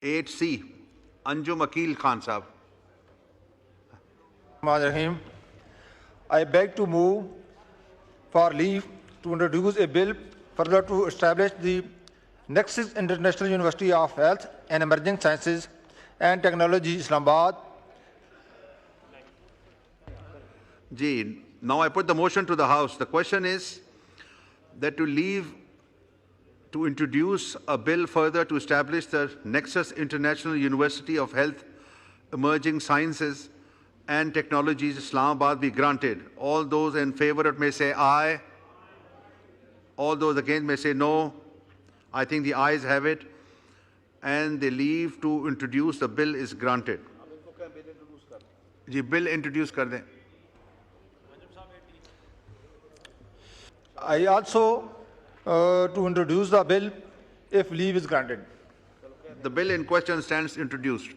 8C, Anjum Aqeel Khan Sahab. Rahim. I beg to move for leave to introduce a bill further to establish the Nexus International University of Health and Emerging Sciences and Technology, Islamabad. Ji, now I put the motion to the House. The question is that to introduce a bill further to establish the Nexus International University of Health, Emerging Sciences and Technologies, Islamabad be granted. All those in favor of it may say aye. All those against may say no. I think the ayes have it. And the leave to introduce the bill is granted. Ji bill introduce कर दें. I also to introduce the bill if leave is granted. The bill in question stands introduced.